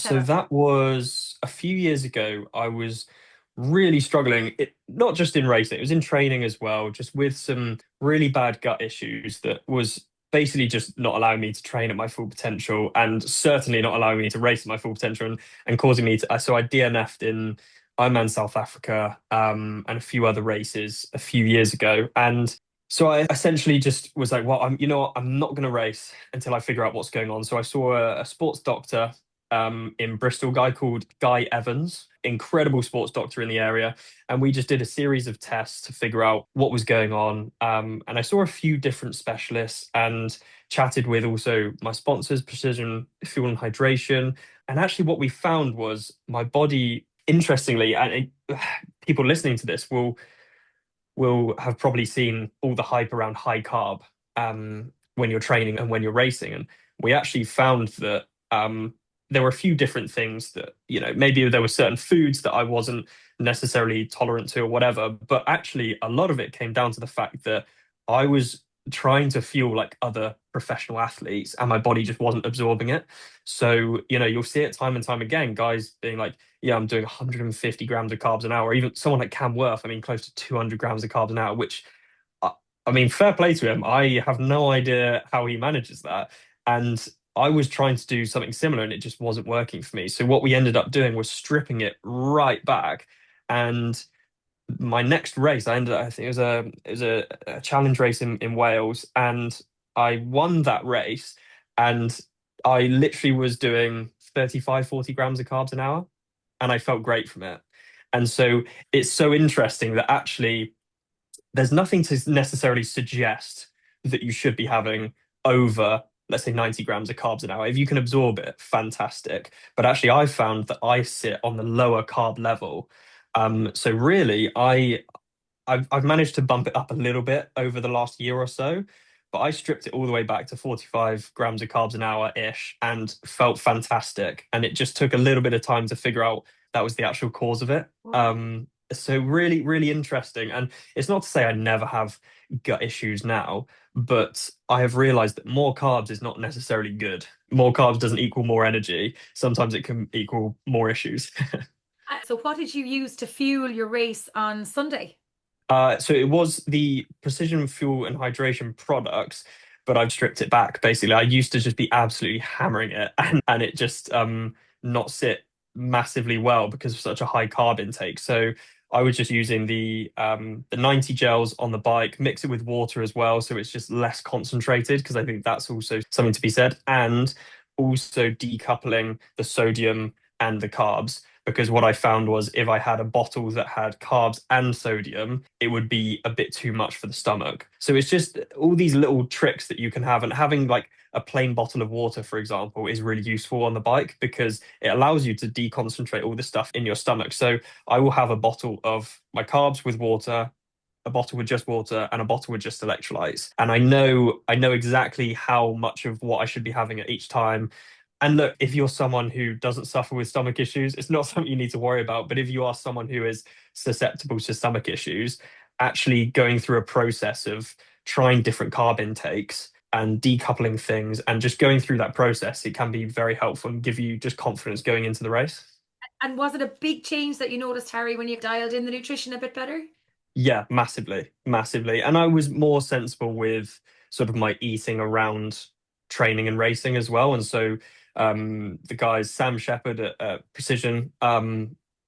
Tell
So
us.
that was a few years ago. I was really struggling, not just in racing, it was in training as well, just with some really bad gut issues that was basically just not allowing me to train at my full potential and certainly not allowing me to race at my full potential and causing me to. So I DNF'd in Ironman South Africa and a few other races a few years ago. And so I essentially just was like, well, you know what, I'm not going to race until I figure out what's going on. So I saw a sports doctor in Bristol, guy called Guy Evans, incredible sports doctor in the area. And we just did a series of tests to figure out what was going on. And I saw a few different specialists and chatted with also my sponsors, Precision Fuel and Hydration. And actually, what we found was my body, interestingly, and people listening to this will have probably seen all the hype around high carb when you're training and when you're racing. And we actually found that there were a few different things that, maybe there were certain foods that I wasn't necessarily tolerant to or whatever. But actually, a lot of it came down to the fact that I was trying to fuel like other professional athletes and my body just wasn't absorbing it. So, you'll see it time and time again, guys being like, yeah, I'm doing 150 grams of carbs an hour. Even someone like Cam Worth, I mean, close to 200 grams of carbs an hour, which, I, I mean, fair play to him. I have no idea how he manages that. And I was trying to do something similar and it just wasn't working for me. So what we ended up doing was stripping it right back. And my next race, I think it was a challenge race in Wales, and I won that race. And I literally was doing 35, 40 grams of carbs an hour, and I felt great from it. And so it's so interesting that actually there's nothing to necessarily suggest that you should be having over, let's say, 90 grams of carbs an hour. If you can absorb it, fantastic. But actually, I found that I sit on the lower carb level. So really, I've managed to bump it up a little bit over the last year or so, but I stripped it all the way back to 45 grams of carbs an hour ish and felt fantastic. And it just took a little bit of time to figure out that was the actual cause of it.
Wow.
So really, really interesting. And it's not to say I never have gut issues now, but I have realized that more carbs is not necessarily good. More carbs doesn't equal more energy. Sometimes it can equal more issues.
So what did you use to fuel your race on Sunday?
So it was the precision fuel and hydration products, but I've stripped it back. Basically, I used to just be absolutely hammering it, and it just not sit massively well because of such a high carb intake. So I was just using the 90 gels on the bike, mix it with water as well, so it's just less concentrated because I think that's also something to be said, and also decoupling the sodium and the carbs because what I found was if I had a bottle that had carbs and sodium, it would be a bit too much for the stomach. So it's just all these little tricks that you can have, and having like a plain bottle of water, for example, is really useful on the bike because it allows you to deconcentrate all the stuff in your stomach. So I will have a bottle of my carbs with water, a bottle with just water and a bottle with just electrolytes. And I know exactly how much of what I should be having at each time. And look, if you're someone who doesn't suffer with stomach issues, it's not something you need to worry about. But if you are someone who is susceptible to stomach issues, actually going through a process of trying different carb intakes and decoupling things and just going through that process, it can be very helpful and give you just confidence going into the race.
And was it a big change that you noticed, Harry, when you dialed in the nutrition a bit better?
Yeah, massively, massively. And I was more sensible with sort of my eating around training and racing as well. And so the guys, Sam Shepherd at Precision,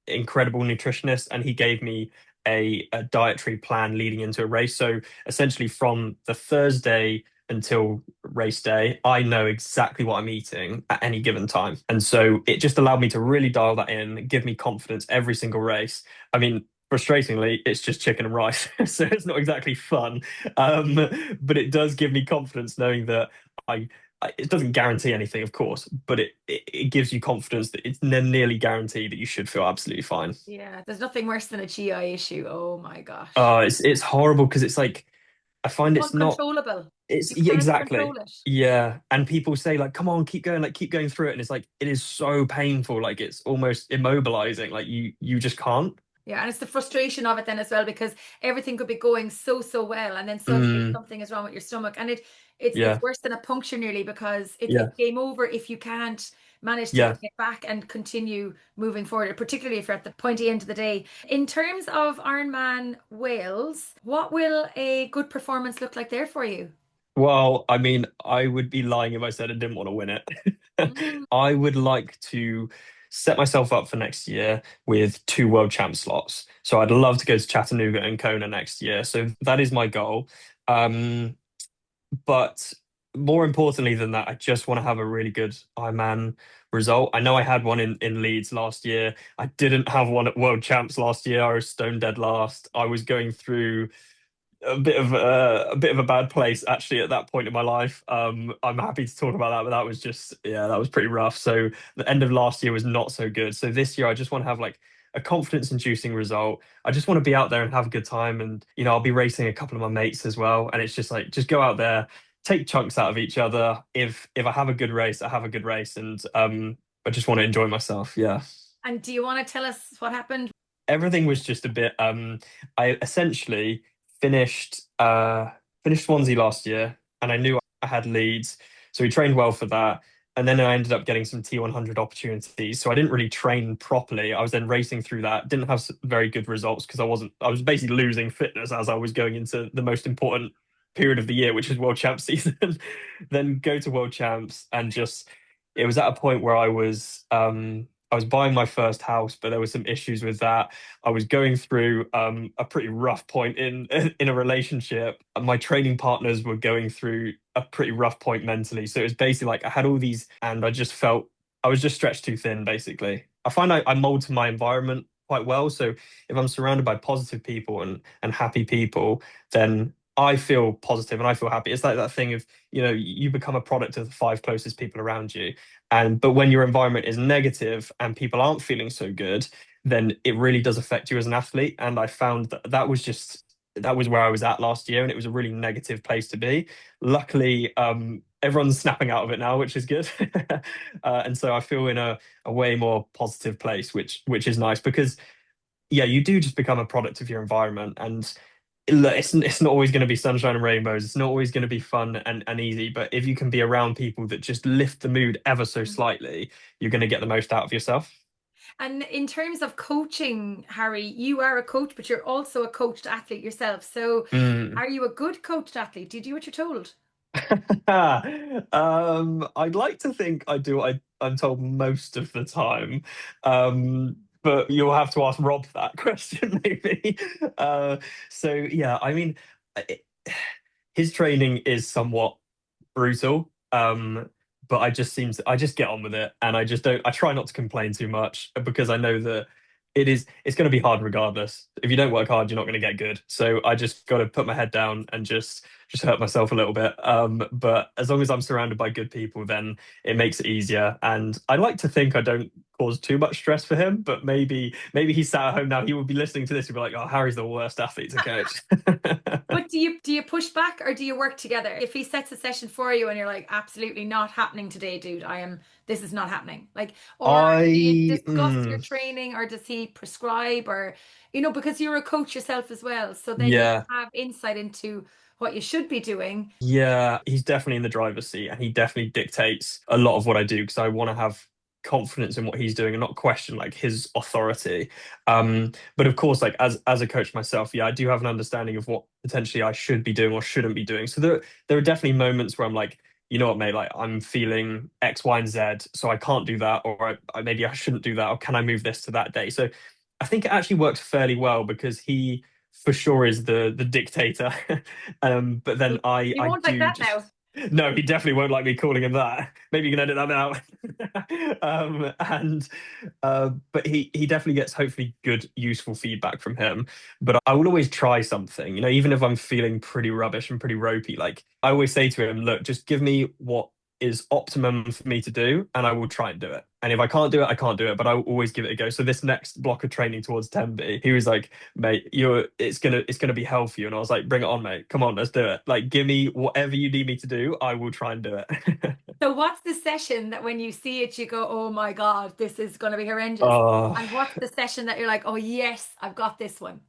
incredible nutritionist, and he gave me a dietary plan leading into a race. So essentially from the Thursday until race day, I know exactly what I'm eating at any given time. And so it just allowed me to really dial that in, give me confidence every single race. I mean, frustratingly, it's just chicken and rice. So it's not exactly fun. Um, but it does give me confidence knowing that I it doesn't guarantee anything, of course, but it gives you confidence that it's nearly guaranteed that you should feel absolutely fine.
Yeah, there's nothing worse than a GI issue. Oh my gosh.
It's horrible because it's like I
It's
find it's not.
uncontrollable.
It's
You
yeah,
can't
exactly.
control it.
Yeah, and people say like, "Come on, keep going, like keep going through it," and it's like it is so painful, like it's almost immobilizing. Like you just can't.
Yeah, and it's the frustration of it then as well because everything could be going so so well, and then suddenly
Mm,
something is wrong with your stomach, and it's
yeah,
worse than a puncture nearly because
yeah,
it's game over if you can't manage to
yeah.
get back and continue moving forward, particularly if you're at the pointy end of the day. In terms of Ironman Wales, what will a good performance look like there for you?
Well, I mean, I would be lying if I said I didn't want to win it.
Mm.
I would like to set myself up for next year with two world champ slots. So I'd love to go to Chattanooga and Kona next year. So that is my goal. Um, but more importantly than that, I just want to have a really good Ironman result. I know I had one in Leeds last year. I didn't have one at World Champs last year. I was stone dead last. I was going through a bit of a bad place actually at that point in my life. I'm happy to talk about that, but that was just yeah, that was pretty rough. So the end of last year was not so good. So this year I just want to have like a confidence inducing result. I just want to be out there and have a good time, and I'll be racing a couple of my mates as well. And it's just like just go out there, take chunks out of each other. If I have a good race, I have a good race, and I just want to enjoy myself. Yeah.
And do you want to tell us what happened?
Everything was just a bit I essentially finished finished Swansea last year and I knew I had Leeds, so we trained well for that. And then I ended up getting some T100 opportunities, so I didn't really train properly. I was then racing through that, didn't have very good results because I was basically losing fitness as I was going into the most important period of the year, which is World Champ season. Then go to World Champs and just it was at a point where I was buying my first house, but there were some issues with that. I was going through a pretty rough point in in a relationship. My training partners were going through a pretty rough point mentally. So it was basically like I had all these, and I just felt I was just stretched too thin. Basically, I find I mold to my environment quite well. So if I'm surrounded by positive people and happy people, then I feel positive and I feel happy. It's like that thing of you become a product of the five closest people around you. And but when your environment is negative and people aren't feeling so good, then it really does affect you as an athlete. And I found that that was where I was at last year, and it was a really negative place to be. Luckily, everyone's snapping out of it now, which is good. And so I feel in a way more positive place, which is nice because yeah, you do just become a product of your environment, and look, it's not always going to be sunshine and rainbows. It's not always going to be fun and easy. But if you can be around people that just lift the mood ever so slightly, you're going to get the most out of yourself.
And in terms of coaching, Harry, you are a coach, but you're also a coached athlete yourself. So
Mm.
are you a good coached athlete? Do you do what you're told?
I'd like to think I do what I'm told most of the time. But you'll have to ask Rob that question, maybe. So yeah, I mean, it, his training is somewhat brutal. But I just get on with it, and I try not to complain too much because I know that it's going to be hard regardless. If you don't work hard, you're not going to get good. So I just got to put my head down and just hurt myself a little bit. But as long as I'm surrounded by good people, then it makes it easier. And I like to think I don't cause too much stress for him, but maybe he's sat at home now. He will be listening to this. He'll be like, "Oh, Harry's the worst athlete to coach."
But do you push back or do you work together? If he sets a session for you and you're like, absolutely not happening today, dude, this is not happening. Like, or do you
I
discuss your training or does he prescribe or, because you're a coach yourself as well. So then you
yeah.
have insight into what you should be doing.
Yeah, he's definitely in the driver's seat and he definitely dictates a lot of what I do because I want to have confidence in what he's doing and not question like his authority. But of course, like as a coach myself, yeah, I do have an understanding of what potentially I should be doing or shouldn't be doing. So there are definitely moments where I'm like, you know what, mate, like I'm feeling X, Y, and Z, so I can't do that, or maybe I shouldn't do that, or can I move this to that day? So I think it actually works fairly well because he for sure is the dictator. But then
He
I
won't like
do
that
just
now.
No, he definitely won't like me calling him that. Maybe you can edit that out. And but he definitely gets hopefully good, useful feedback from him. But I will always try something, even if I'm feeling pretty rubbish and pretty ropey. Like I always say to him, look, just give me what is optimum for me to do, and I will try and do it. And if I can't do it, I can't do it, but I will always give it a go. So this next block of training towards Tenby, he was like, mate, it's gonna be hell for you. And I was like, bring it on, mate. Come on, let's do it. Like, give me whatever you need me to do. I will try and do it.
So what's the session that when you see it, you go, oh my God, this is going to be horrendous?
Oh,
And what's the session that you're like, oh yes, I've got this one?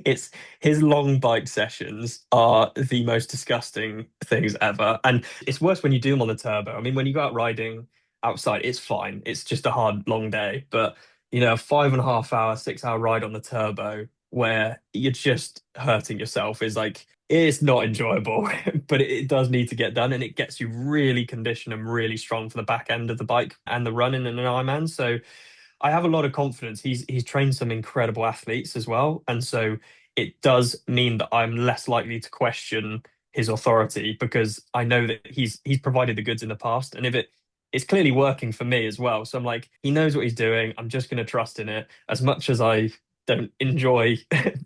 it's his long bike sessions are the most disgusting things ever. And it's worse when you do them on the turbo. I mean, when you go out riding outside, it's fine. It's just a hard, long day. But, a 5.5 hour, 6 hour ride on the turbo where you're just hurting yourself is like, it's not enjoyable, but it does need to get done. And it gets you really conditioned and really strong for the back end of the bike and the running in an Ironman. So, I have a lot of confidence. He's trained some incredible athletes as well, and so it does mean that I'm less likely to question his authority because I know that he's provided the goods in the past, and if it's clearly working for me as well. So I'm like, he knows what he's doing. I'm just going to trust in it. As much as I don't enjoy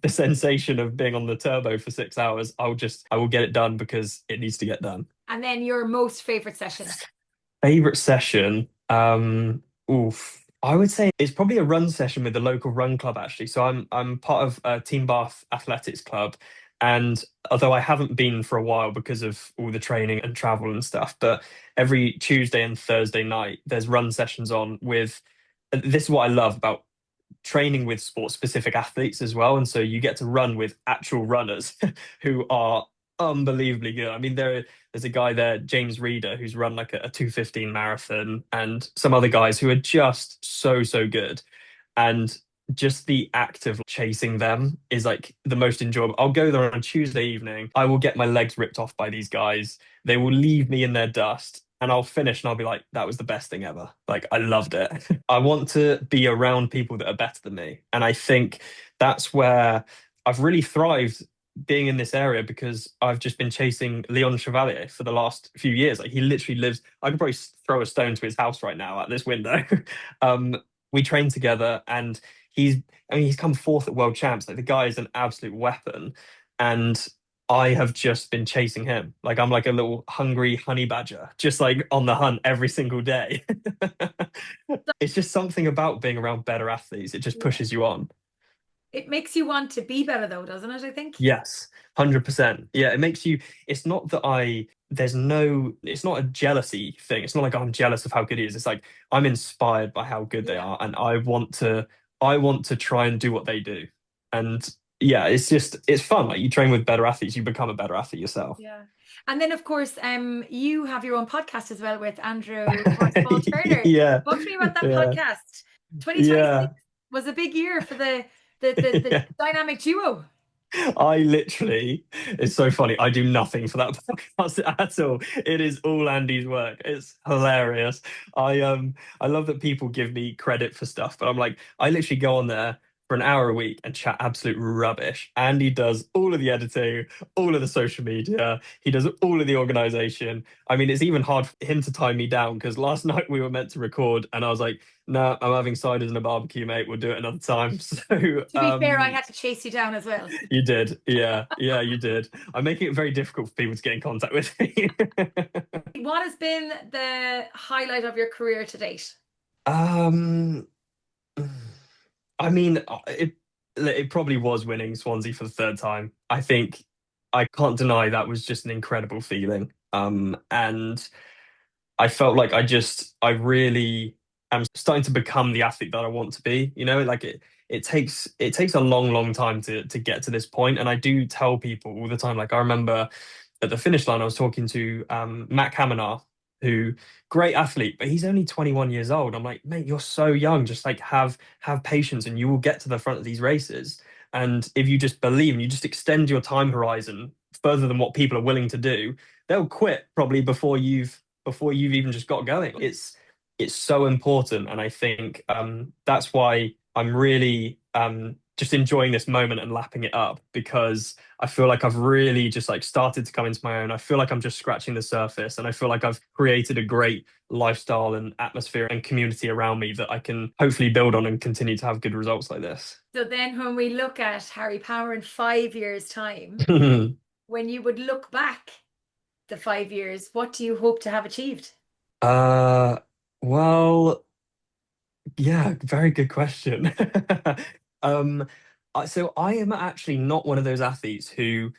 the sensation of being on the turbo for 6 hours, I will get it done because it needs to get done.
And then your most favorite session?
Favorite session? Oof. I would say it's probably a run session with the local run club actually. So I'm part of Team Bath Athletics Club, and although I haven't been for a while because of all the training and travel and stuff, but every Tuesday and Thursday night there's run sessions on with. This is what I love about training with sport specific athletes as well. And so you get to run with actual runners who are unbelievably good. I mean, there's a guy there, James Reeder, who's run like a 2:15 marathon, and some other guys who are just so, so good. And just the act of chasing them is like the most enjoyable. I'll go there on a Tuesday evening. I will get my legs ripped off by these guys. They will leave me in their dust. And I'll finish and I'll be like, that was the best thing ever. Like, I loved it. I want to be around people that are better than me. And I think that's where I've really thrived being in this area because I've just been chasing Leon Chevalier for the last few years. Like, he literally lives, I could probably throw a stone to his house right now at this window. um, we train together and he's come fourth at World Champs. Like, the guy is an absolute weapon. And I have just been chasing him. Like, I'm like a little hungry honey badger, just like on the hunt every single day. It's just something about being around better athletes. It just
Yeah.
pushes you on.
It makes you want to be better though, doesn't it? I think.
Yes, 100%. Yeah, it makes you, it's not that it's not a jealousy thing. It's not like I'm jealous of how good he is. It's like I'm inspired by how good they
Yeah.
are and I want to try and do what they do. And yeah, it's fun. Like, you train with better athletes, you become a better athlete yourself.
Yeah. And then of course, you have your own podcast as well with Andrew Horsfall-Turner.
Yeah,
Talk to me about that
yeah,
podcast. 2026
yeah.
was a big year for the dynamic duo.
I literally, it's so funny. I do nothing for that podcast at all. It is all Andy's work. It's hilarious. I love that people give me credit for stuff, but I'm like, I literally go on there for an hour a week and chat absolute rubbish. Andy does all of the editing, all of the social media. He does all of the organization. I mean, it's even hard for him to tie me down because last night we were meant to record and I was like, no, I'm having ciders and a barbecue, mate. We'll do it another time. So,
To be fair, I had to chase you down as well.
you did. Yeah. Yeah, you did. I'm making it very difficult for people to get in contact with me.
What has been the highlight of your career to date?
Um, I mean, it probably was winning Swansea for the third time. I think I can't deny that was just an incredible feeling. And I felt like I really am starting to become the athlete that I want to be. Like it takes a long, long time to get to this point. And I do tell people all the time, like I remember at the finish line, I was talking to Matt Kamenar, who great athlete, but he's only 21 years old. I'm like, mate, you're so young. Just like have patience and you will get to the front of these races. And if you just believe and you just extend your time horizon further than what people are willing to do, they'll quit probably before you've even just got going. It's so important, and I think that's why I'm really just enjoying this moment and lapping it up, because I feel like I've really just like started to come into my own. I feel like I'm just scratching the surface, and I feel like I've created a great lifestyle and atmosphere and community around me that I can hopefully build on and continue to have good results like this.
So then when we look at Harry Power in 5 years' time, when you would look back the 5 years, what do you hope to have achieved?
uh, well, yeah, very good question. Um, so I am actually not one of those athletes who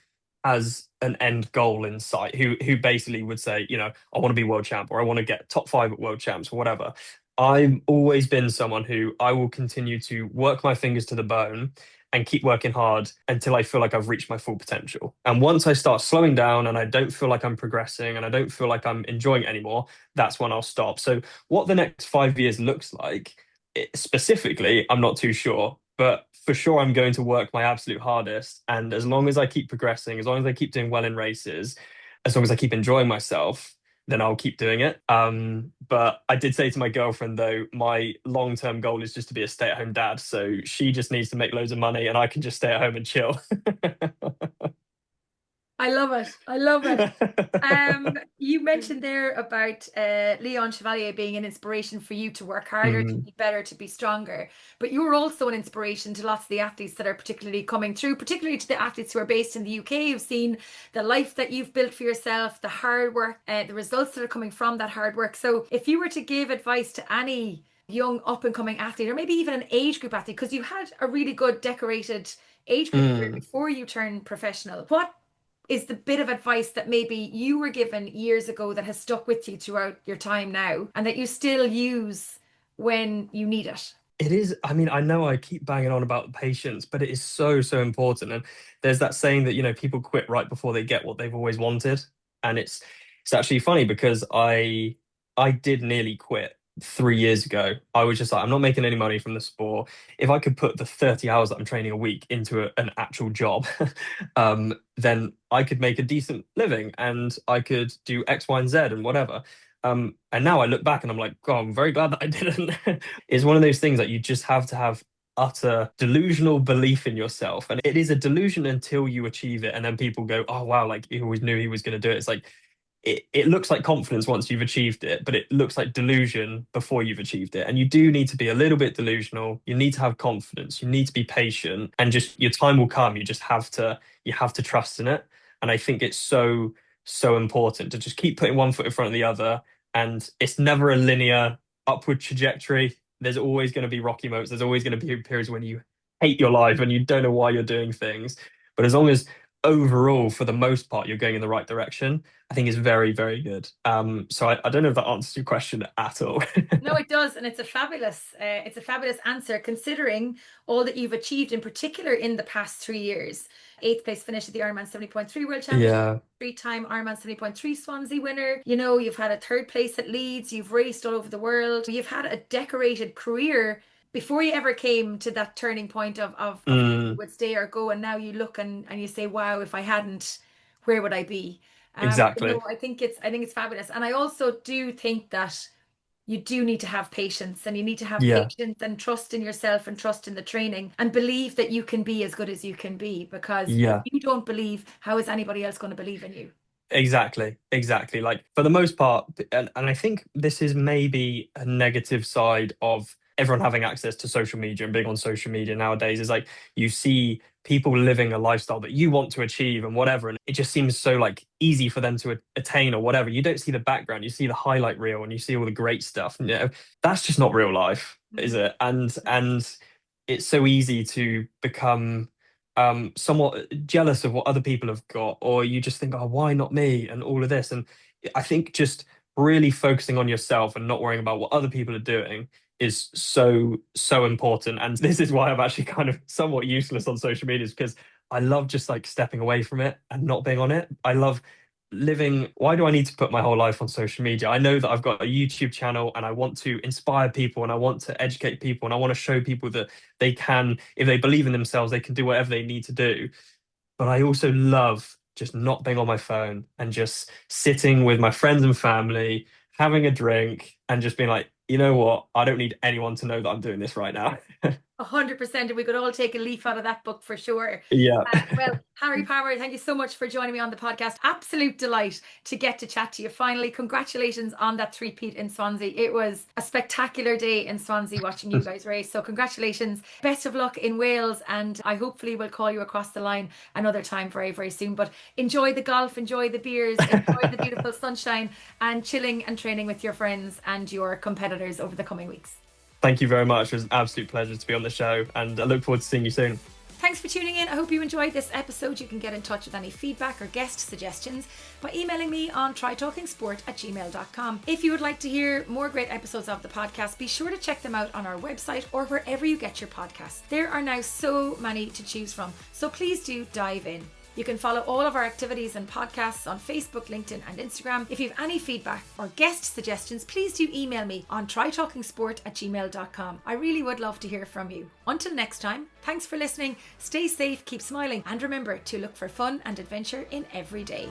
has an end goal in sight, who basically would say, I want to be world champ, or I want to get top five at world champs or whatever. I've always been someone who I will continue to work my fingers to the bone and keep working hard until I feel like I've reached my full potential. And once I start slowing down and I don't feel like I'm progressing and I don't feel like I'm enjoying it anymore, that's when I'll stop. So what the next 5 years looks like, specifically, I'm not too sure, but for sure, I'm going to work my absolute hardest. And as long as I keep progressing, as long as I keep doing well in races, as long as I keep enjoying myself, then I'll keep doing it. But I did say to my girlfriend, though, my long-term goal is just to be a stay-at-home dad. So she just needs to make loads of money and I can just stay at home and chill.
I love it. I love it. You mentioned there about Leon Chevalier being an inspiration for you to work harder, to
Mm,
be better, to be stronger. But you're also an inspiration to lots of the athletes that are particularly coming through, particularly to the athletes who are based in the UK, who've seen the life that you've built for yourself, the hard work, the results that are coming from that hard work. So if you were to give advice to any young up and coming athlete, or maybe even an age group athlete, because you had a really good decorated age group career
mm.
before you turned professional, what is the bit of advice that maybe you were given years ago that has stuck with you throughout your time now and that you still use when you need it?
It is. I mean, I know I keep banging on about patience, but it is so, so important. And there's that saying that, people quit right before they get what they've always wanted. And it's actually funny because I did nearly quit 3 years ago. I was just like, I'm not making any money from the sport. If I could put the 30 hours that I'm training a week into an actual job, then I could make a decent living and I could do X, Y, and Z and whatever. And now I look back and I'm like, God, I'm very glad that I didn't. It's one of those things that you just have to have utter delusional belief in yourself. And it is a delusion until you achieve it. And then people go, oh, wow, like he always knew he was going to do it. It's like, it looks like confidence once you've achieved it, but it looks like delusion before you've achieved it. And you do need to be a little bit delusional. You need to have confidence. You need to be patient and just your time will come. You have to trust in it. And I think it's so, so important to just keep putting one foot in front of the other. And it's never a linear upward trajectory. There's always going to be rocky moments. There's always going to be periods when you hate your life and you don't know why you're doing things. But as long as overall, for the most part, you're going in the right direction, I think it's very, very good. So I don't know if that answers your question at all.
No, it does, and it's a fabulous answer considering all that you've achieved, in particular in the past 3 years. Eighth place finish at the Ironman 70.3 World Championship,
Yeah.
three-time Ironman 70.3 Swansea winner. You know, you've had a third place at Leeds. You've raced all over the world. You've had a decorated career before you ever came to that turning point of whether you
Mm,
would stay or go. And now you look and you say, "Wow, if I hadn't, where would I be?"
exactly.
I think it's fabulous, and I also do think that you do need to have patience, and you need to have
Yeah.
patience and trust in yourself and trust in the training and believe that you can be as good as you can be, because if
Yeah.
you don't believe, how is anybody else going to believe in you?
Exactly, exactly. Like for the most part, and I think this is maybe a negative side of everyone having access to social media and being on social media nowadays, is like you see people living a lifestyle that you want to achieve and whatever, and it just seems so like easy for them to attain or whatever. You don't see the background, you see the highlight reel and you see all the great stuff. And, that's just not real life, is
Mhm.
it? And it's so easy to become somewhat jealous of what other people have got, or you just think, oh, why not me? And all of this. And I think just really focusing on yourself and not worrying about what other people are doing is so, so important. And this is why I'm actually kind of somewhat useless on social media, is because I love just like stepping away from it and not being on it. I love living. Why do I need to put my whole life on social media? I know that I've got a YouTube channel and I want to inspire people and I want to educate people and I want to show people that they can, if they believe in themselves, they can do whatever they need to do. But I also love just not being on my phone and just sitting with my friends and family, having a drink, and just being like, you know what? I don't need anyone to know that I'm doing this right now.
100%, and we could all take a leaf out of that book for sure.
Yeah.
Well, Harry Palmer, thank you so much for joining me on the podcast. Absolute delight to get to chat to you finally. Congratulations on that three-peat in Swansea. It was a spectacular day in Swansea watching you guys race. So congratulations. Best of luck in Wales, and I hopefully will call you across the line another time very, very soon. But enjoy the golf, enjoy the beers, enjoy the beautiful sunshine, and chilling and training with your friends and your competitors over the coming weeks.
Thank you very much. It was an absolute pleasure to be on the show, and I look forward to seeing you soon.
Thanks for tuning in. I hope you enjoyed this episode. You can get in touch with any feedback or guest suggestions by emailing me on trytalkingsport@gmail.com. If you would like to hear more great episodes of the podcast, be sure to check them out on our website or wherever you get your podcasts. There are now so many to choose from, so please do dive in. You can follow all of our activities and podcasts on Facebook, LinkedIn and Instagram. If you have any feedback or guest suggestions, please do email me on trytalkingsport@gmail.com. I really would love to hear from you. Until next time, thanks for listening, stay safe, keep smiling, and remember to look for fun and adventure in every day.